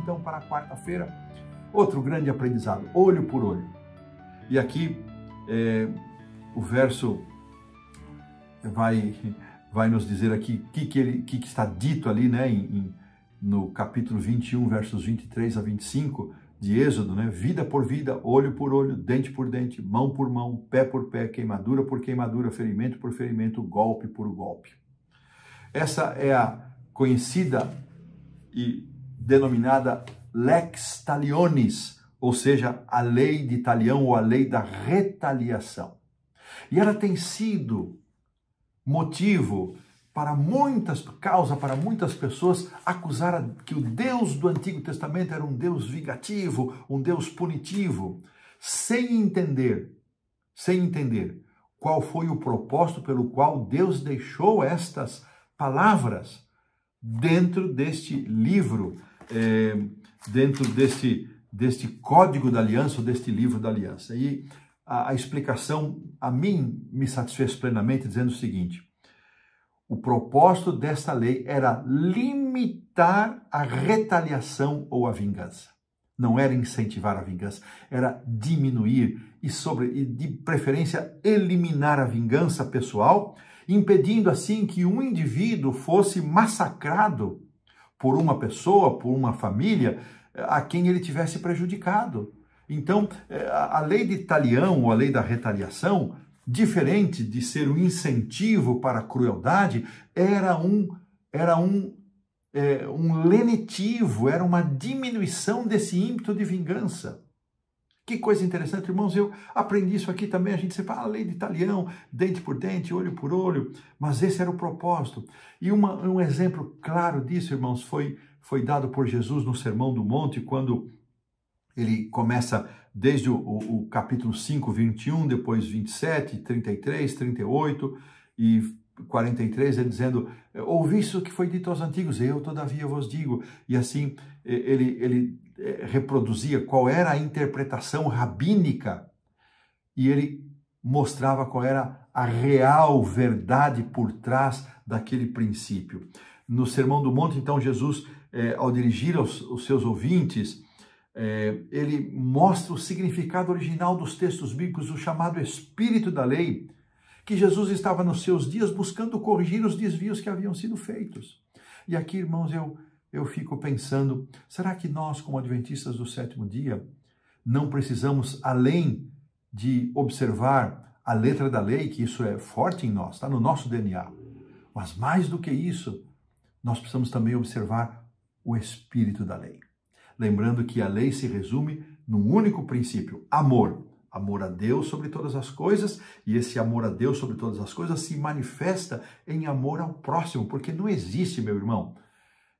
então para a quarta-feira. Outro grande aprendizado, olho por olho. E aqui o verso vai nos dizer aqui o que está dito ali, né, no capítulo 21, versos 23 a 25 de Êxodo, né? Vida por vida, olho por olho, dente por dente, mão por mão, pé por pé, queimadura por queimadura, ferimento por ferimento, golpe por golpe. Essa é a conhecida e denominada lex talionis, ou seja, a lei de talião ou a lei da retaliação. E ela tem sido motivo causa para muitas pessoas acusar que o Deus do Antigo Testamento era um Deus vingativo, um Deus punitivo, sem entender qual foi o propósito pelo qual Deus deixou estas palavras dentro deste livro, dentro deste código da aliança, ou deste livro da aliança. E a explicação a mim me satisfez plenamente dizendo o seguinte: o propósito desta lei era limitar a retaliação ou a vingança. Não era incentivar a vingança, era diminuir e de preferência eliminar a vingança pessoal, impedindo assim que um indivíduo fosse massacrado por uma pessoa, por uma família, a quem ele tivesse prejudicado. Então, a lei de talião ou a lei da retaliação, diferente de ser um incentivo para a crueldade, era um lenitivo, era uma diminuição desse ímpeto de vingança. Que coisa interessante, irmãos, eu aprendi isso aqui também, a gente sempre fala lei de talião, dente por dente, olho por olho, mas esse era o propósito. E um exemplo claro disso, irmãos, foi dado por Jesus no Sermão do Monte, quando ele começa desde o capítulo 5, 21, depois 27, 33, 38 e 43, ele dizendo: ouvi isso que foi dito aos antigos, eu todavia vos digo. E assim ele reproduzia qual era a interpretação rabínica e ele mostrava qual era a real verdade por trás daquele princípio. No Sermão do Monte, então, Jesus, ao dirigir aos seus ouvintes, ele mostra o significado original dos textos bíblicos, o chamado espírito da lei, que Jesus estava nos seus dias buscando corrigir os desvios que haviam sido feitos. E aqui, irmãos, eu fico pensando, será que nós, como adventistas do sétimo dia, não precisamos, além de observar a letra da lei, que isso é forte em nós, está no nosso DNA, mas mais do que isso, nós precisamos também observar o espírito da lei. Lembrando que a lei se resume num único princípio: amor. Amor a Deus sobre todas as coisas, e esse amor a Deus sobre todas as coisas se manifesta em amor ao próximo, porque não existe, meu irmão,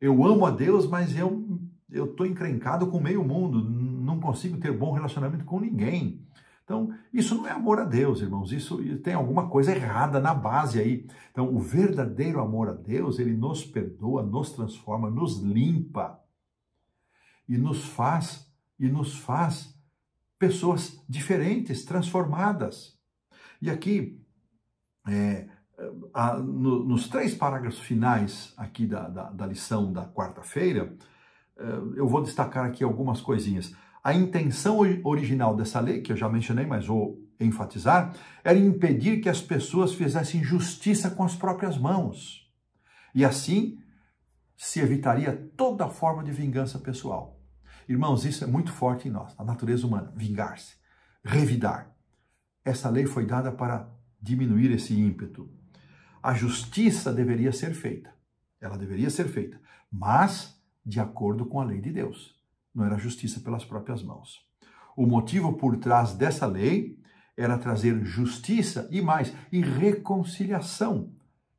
eu amo a Deus, mas eu estou encrencado com o meio mundo, não consigo ter bom relacionamento com ninguém. Então, isso não é amor a Deus, irmãos, isso tem alguma coisa errada na base aí. Então, o verdadeiro amor a Deus, ele nos perdoa, nos transforma, nos limpa e nos faz pessoas diferentes, transformadas. E aqui, nos 3 parágrafos finais aqui da lição da quarta-feira, eu vou destacar aqui algumas coisinhas. A intenção original dessa lei, que eu já mencionei, mas vou enfatizar, era impedir que as pessoas fizessem justiça com as próprias mãos. E assim se evitaria toda forma de vingança pessoal. Irmãos, isso é muito forte em nós, a natureza humana, vingar-se, revidar. Essa lei foi dada para diminuir esse ímpeto. A justiça deveria ser feita, ela deveria ser feita, mas de acordo com a lei de Deus. Não era justiça pelas próprias mãos. O motivo por trás dessa lei era trazer justiça e reconciliação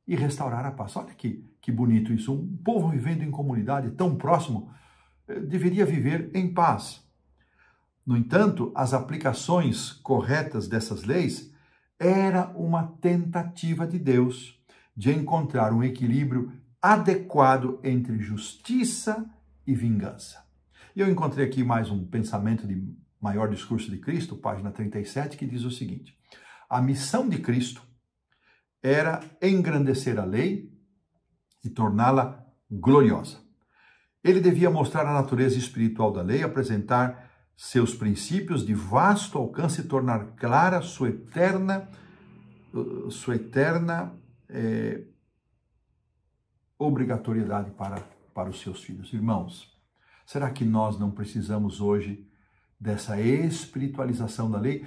e restaurar a paz. Olha que bonito isso, um povo vivendo em comunidade tão próximo, deveria viver em paz. No entanto, as aplicações corretas dessas leis era uma tentativa de Deus de encontrar um equilíbrio adequado entre justiça e vingança. E eu encontrei aqui mais um pensamento de Maior Discurso de Cristo, página 37, que diz o seguinte: a missão de Cristo era engrandecer a lei e torná-la gloriosa. Ele devia mostrar a natureza espiritual da lei, apresentar seus princípios de vasto alcance e tornar clara sua eterna obrigatoriedade para os seus filhos. Irmãos, será que nós não precisamos hoje dessa espiritualização da lei?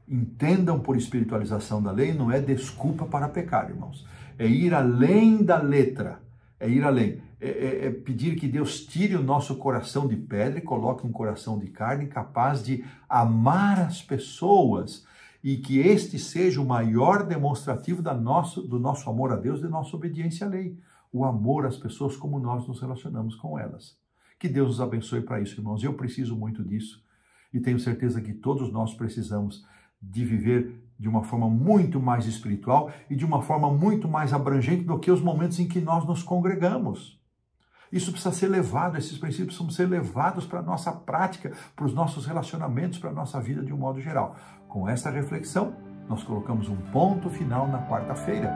Entendam por espiritualização da lei, não é desculpa para pecar, irmãos. É ir além da letra, é ir além. É pedir que Deus tire o nosso coração de pedra e coloque um coração de carne capaz de amar as pessoas e que este seja o maior demonstrativo do nosso amor a Deus e da nossa obediência à lei. O amor às pessoas como nós nos relacionamos com elas. Que Deus nos abençoe para isso, irmãos. Eu preciso muito disso e tenho certeza que todos nós precisamos de viver de uma forma muito mais espiritual e de uma forma muito mais abrangente do que os momentos em que nós nos congregamos. Isso precisa ser levado, esses princípios precisam ser levados para a nossa prática, para os nossos relacionamentos, para a nossa vida de um modo geral. Com essa reflexão, nós colocamos um ponto final na quarta-feira.